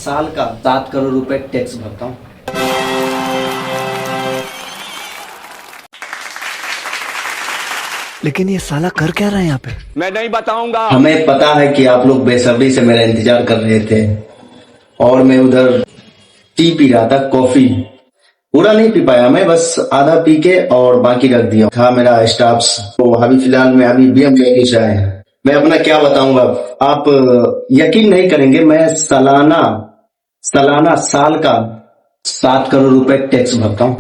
साल का 7 करोड़ रुपए टैक्स भरता हूँ। लेकिन ये साला कर क्या रहा है यहाँ पे? मैं नहीं बताऊंगा। हमें पता है कि आप लोग बेसब्री से मेरा इंतजार कर रहे थे और मैं उधर टी पी रहा था, कॉफी। पूरा नहीं पी पाया मैं, बस आधा पी के और बाकी रख दिया था। मेरा स्टाफ्स तो अभी फिलहाल में अभी BMW से आए हैं। मैं अपना क्या बताऊंगा, आप यकीन नहीं करेंगे, मैं सालाना साल का 7 करोड़ रुपए टैक्स भरता हूँ।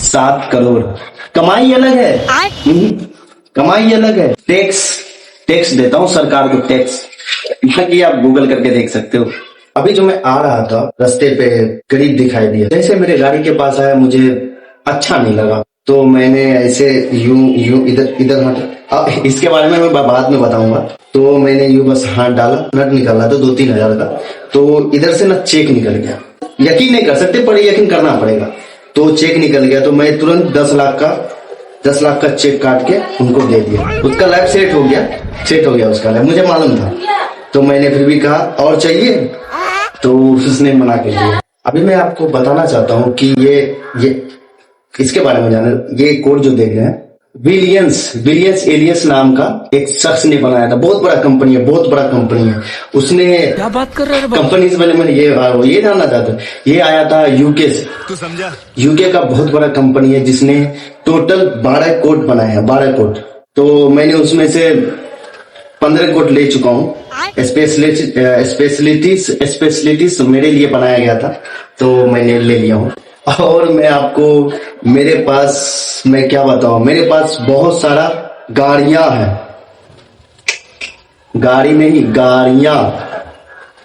7 करोड़। कमाई अलग है। कमाई अलग है। टैक्स देता हूँ सरकार को, टैक्स। ये आप गूगल करके देख सकते हो। अभी जो मैं आ रहा था रास्ते पे गरीब दिखाई दिया, जैसे मेरे गाड़ी के पास आया मुझे अच्छा नहीं लगा, तो मैंने ऐसे यूं इधर इसके बारे में मैं बाद में बताऊंगा। तो मैंने यूं बस हाथ डाला, नट निकाला तो 2-3 हजार का, तो इधर से ना चेक निकल गया। यकीन नहीं कर सकते पर यकीन करना पड़ेगा। तो चेक निकल गया तो मैं तुरंत 10 लाख का चेक काट के उनको दे दिया। उसका लाइफ सेट हो गया उसका लाइफ, मुझे मालूम था। तो मैंने फिर भी कहा और चाहिए, तो उसने मना कर दिया। अभी मैं आपको बताना चाहता हूँ कि ये इसके बारे में जाना, ये कोड जो देख रहे हैं, विलियंस एलियस नाम का एक शख्स ने बनाया था। बहुत बड़ा कंपनी है। उसने क्या बात कर रहा है? कंपनी से पहले मैंने ये जानना चाहता हूँ। ये आया था यूके से। तू समझा? यूके का बहुत बड़ा कंपनी है जिसने टोटल 12 कोड बनाए हैं, 12 कोड। तो मैंने उसमें से 15 कोड ले चुका हूँ। स्पेशलिटीज मेरे लिए बनाया गया था, तो मैंने ले लिया हूँ। और मैं आपको, मेरे पास मैं क्या बताऊं, मेरे पास बहुत सारा गाड़ियां हैं। गाड़ियां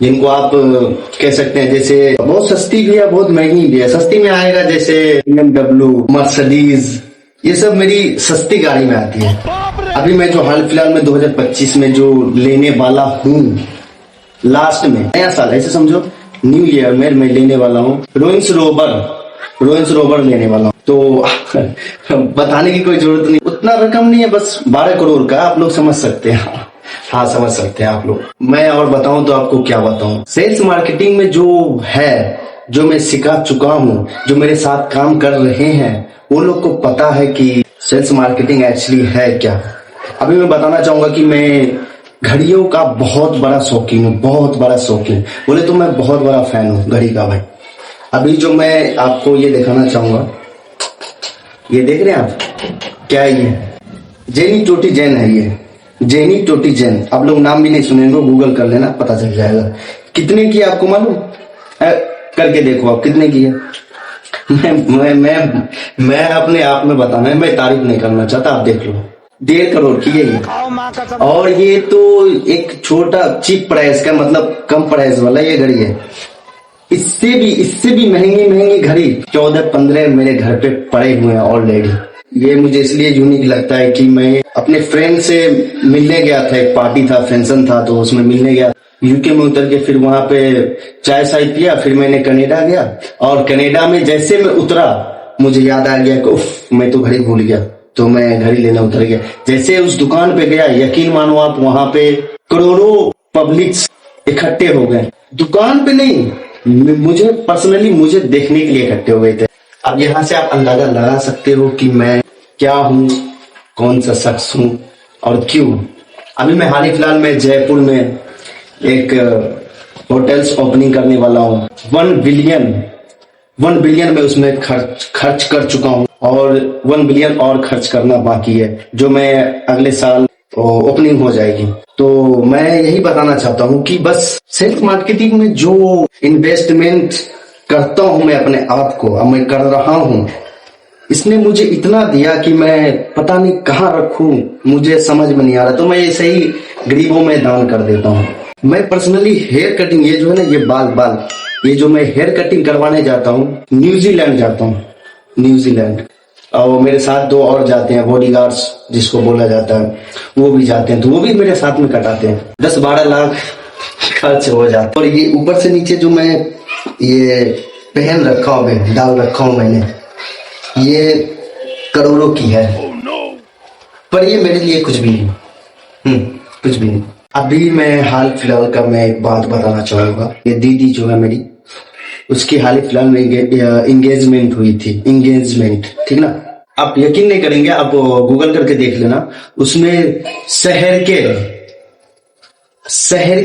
जिनको आप कह सकते हैं, जैसे बहुत सस्ती भी है, बहुत महंगी भी है। सस्ती में आएगा जैसे BMW, मर्सिडीज, ये सब मेरी सस्ती गाड़ी में आती है। अभी मैं जो हाल फिलहाल में 2025 में जो लेने वाला हूँ, लास्ट में नया साल ऐसे समझो, न्यू ईयर में मैं लेने वाला हूँ रोइंस रोबर लेने वाला हूँ। तो बताने की कोई जरूरत नहीं, उतना रकम नहीं है, बस 12 करोड़ का। आप लोग समझ सकते हैं। हाँ, समझ सकते हैं आप लोग। मैं और बताऊं तो आपको क्या बताऊं, सेल्स मार्केटिंग में जो है, जो मैं सिखा चुका हूँ, जो मेरे साथ काम कर रहे हैं, वो लोग को पता है कि सेल्स मार्केटिंग एक्चुअली है क्या। अभी मैं बताना चाहूंगा कि मैं घड़ियों का बहुत बड़ा शौकीन हूँ, बोले तो मैं बहुत बड़ा फैन हूँ घड़ी का भाई। अभी जो मैं आपको ये दिखाना चाहूंगा, ये देख रहे हैं आप, क्या है ये? जेनी टोटी जैन है। ये जेनी टोटी जैन, आप लोग नाम भी नहीं सुनेंगे, गूगल कर लेना, पता चल जाएगा। कितने की आपको मालूम? करके देखो आप कितने की है। मैं अपने आप में बताना है, मैं तारीफ नहीं करना चाहता, आप देख लो। 1.5 करोड़ की है ये। और ये तो एक छोटा चीप प्राइस का, मतलब कम प्राइस वाला ये घड़ी है। इससे भी महंगी घड़ी 14-15 मेरे घर पे पड़े हुए हैं ऑलरेडी। ये मुझे इसलिए यूनिक लगता है कि मैं अपने फ्रेंड से मिलने गया था, एक पार्टी था, फंक्शन था, तो उसमें मिलने गया। यूके में उतर के फिर वहां पे चाय पिया, फिर मैंने कनाडा गया, और कनाडा में जैसे मैं उतरा मुझे याद आ गया कि उफ, मैं तो घड़ी भूल गया, तो मैं घड़ी लेने उतर गया। जैसे उस दुकान पे गया, यकीन मानो आप, वहां पे करोड़ों पब्लिक्स इकट्ठे हो गए। दुकान पे नहीं, मुझे पर्सनली मुझे देखने के लिए इकट्ठे हो गए थे। अब यहाँ से आप अंदाजा लगा सकते हो कि मैं क्या हूँ, कौन सा शख्स हूँ और क्यों। अभी मैं हाल ही फिलहाल में जयपुर में एक होटल्स ओपनिंग करने वाला हूँ। 1 बिलियन में उसमें खर्च कर चुका हूँ, और 1 बिलियन और खर्च करना बाकी है, जो मैं अगले साल ओपनिंग हो जाएगी। तो मैं यही बताना चाहता हूँ कि बस सेल्फ मार्केटिंग में जो इन्वेस्टमेंट करता हूँ मैं अपने आप को, अब मैं कर रहा हूँ, इसने मुझे इतना दिया कि मैं पता नहीं कहाँ रखूं, मुझे समझ में नहीं आ रहा। तो मैं ऐसे ही गरीबों में दान कर देता हूँ। मैं पर्सनली हेयर कटिंग, ये जो है ना, ये बाल ये जो मैं हेयर कटिंग करवाने जाता हूँ, न्यूजीलैंड जाता हूँ, न्यूजीलैंड। और मेरे साथ 2 और जाते हैं, बॉडीगार्ड्स जिसको बोला जाता है, वो भी जाते हैं, तो वो भी मेरे साथ में कटाते हैं। 10-12 लाख खर्च हो जाता है। और ये ऊपर से नीचे जो मैं ये पहन रखा हूँ, डाल रखा हूँ मैंने, ये करोड़ों की है, पर ये मेरे लिए कुछ भी नहीं, कुछ भी नहीं। अभी मैं हाल फिलहाल का मैं एक बात बताना चाहूंगा। ये दीदी जो है मेरी, उसकी हाल फिलहाल में एंगेजमेंट हुई थी। एंगेजमेंट, ठीक ना। आप यकीन नहीं करेंगे, आप गूगल करके देख लेना। उसमें शहर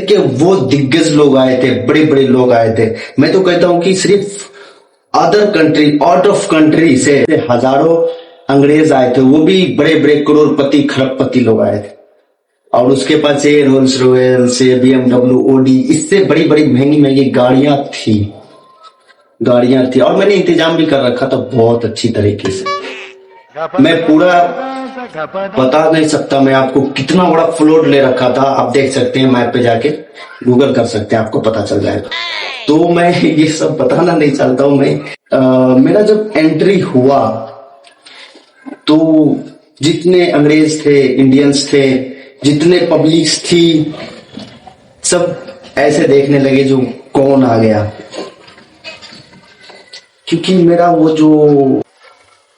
के वो दिग्गज लोग आए थे, बड़े बड़े लोग आए थे। मैं तो कहता हूं कि सिर्फ other country, out of country से हजारों अंग्रेज आए थे, वो भी बड़े बड़े करोड़पति खरबपति लोग आए थे। और उसके पास ये रोल्स रॉयल्स, BMW, ओडी, इससे बड़ी बड़ी महंगी महंगी गाड़ियां थी। और मैंने इंतजाम भी कर रखा था बहुत अच्छी तरीके से। मैं पूरा बता नहीं सकता मैं आपको कितना बड़ा फ्लोट ले रखा था। आप देख सकते हैं, मैप पे जाके गूगल कर सकते हैं, आपको पता चल जाएगा। तो मैं ये सब बताना नहीं चाहता हूं। मेरा जब एंट्री हुआ तो जितने अंग्रेज थे, इंडियंस थे, जितने पब्लिक्स थी, सब ऐसे देखने लगे जो कौन आ गया। क्योंकि मेरा वो जो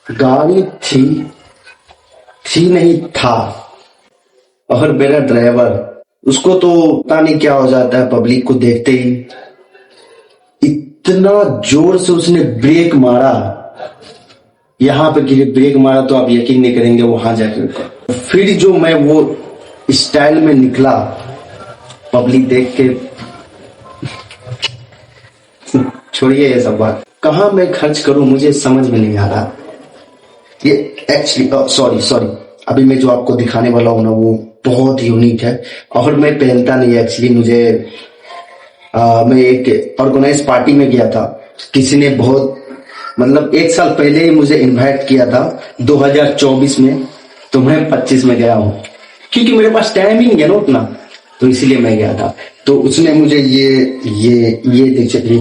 गाड़ी थी नहीं था। और मेरा ड्राइवर, उसको तो पता नहीं क्या हो जाता है पब्लिक को देखते ही। इतना जोर से उसने ब्रेक मारा, यहां पे गिरे, ब्रेक मारा तो आप यकीन नहीं करेंगे वहां जाके। फिर जो मैं वो स्टाइल में निकला, पब्लिक देख के, छोड़िए ये सब बात। कहां मैं खर्च करूं मुझे समझ में नहीं आ रहा। ये एक्चुअली सॉरी, अभी मैं जो आपको दिखाने वाला हूं ना, वो बहुत यूनिक है। और मैं पहनता नहीं एक्चुअली। मैं एक ऑर्गेनाइज पार्टी में गया था। किसी ने बहुत, मतलब 1 साल पहले ही मुझे इनवाइट किया था 2024 में, तो मैं 25 में गया हूं। क्योंकि मेरे पास टाइम ही नहीं है ना उतना, तो इसीलिए मैं गया था। तो उसने मुझे ये देख सकते,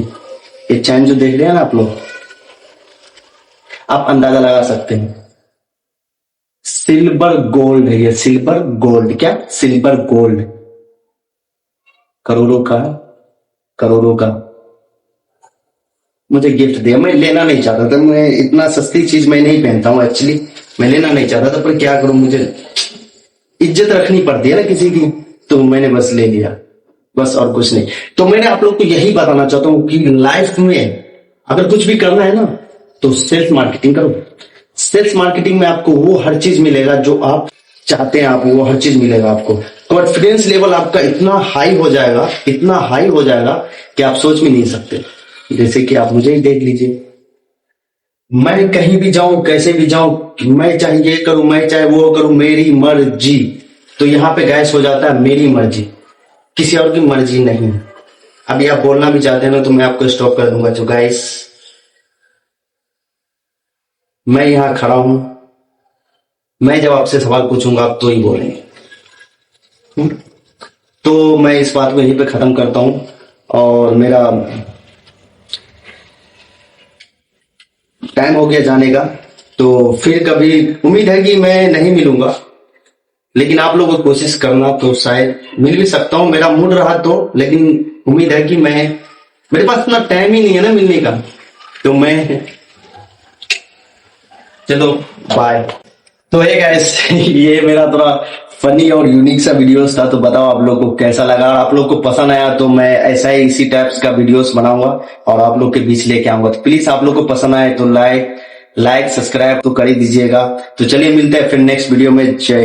ये चैन जो देख रहे हैं ना आप लोग, आप अंदाजा लगा सकते हैं, सिल्वर गोल्ड है ये। सिल्वर गोल्ड, क्या सिल्वर गोल्ड, करोड़ों का मुझे गिफ्ट दिया। मैं लेना नहीं चाहता था, मैं इतना सस्ती चीज मैं नहीं पहनता हूँ एक्चुअली। मैं लेना नहीं चाहता था, पर क्या करूं, मुझे इज्जत रखनी पड़ती है ना किसी की, तो मैंने बस ले लिया, बस और कुछ नहीं। तो मैंने आप लोग को यही बताना चाहता हूँ कि लाइफ में अगर कुछ भी करना है ना, तो सेल्फ मार्केटिंग करो। सेल्फ मार्केटिंग में आपको वो हर चीज मिलेगा जो आप चाहते हैं, आपको वो हर चीज मिलेगा। आपको कॉन्फिडेंस लेवल आपका इतना हाई हो जाएगा कि आप सोच भी नहीं सकते। जैसे कि आप मुझे ही देख लीजिए, मैं कहीं भी जाऊं, कैसे भी जाऊं, मैं चाहे ये करूं, मैं चाहे वो करूं, मेरी मर्जी। तो यहाँ पे गैस हो जाता है मेरी मर्जी, किसी और की मर्जी नहीं। अभी आप बोलना भी चाहते हैं ना, तो मैं आपको स्टॉप कर दूंगा। जो गाइस, मैं यहां खड़ा हूं, मैं जब आपसे सवाल पूछूंगा आप तो ही बोलेंगे। तो मैं इस बात को यहीं पे खत्म करता हूं। और मेरा टाइम हो गया जाने का, तो फिर कभी उम्मीद है कि मैं नहीं मिलूंगा, लेकिन आप लोगों को कोशिश करना, तो शायद मिल भी सकता हूं। मेरा मूड रहा तो, लेकिन उम्मीद है कि मेरे पास इतना टाइम ही नहीं है ना मिलने का, तो मैं, चलो बाय। तो ये गाइस, ये मेरा थोड़ा फनी और यूनिक सा वीडियोस था। तो बताओ आप लोग को कैसा लगा। आप लोग को पसंद आया तो मैं ऐसा ही इसी टाइप्स का वीडियोस बनाऊंगा और आप लोग के बीच लेके आऊंगा। तो प्लीज आप लोग को पसंद आए तो लाइक सब्सक्राइब तो कर ही दीजिएगा। तो चलिए मिलते हैं फिर नेक्स्ट वीडियो में। जय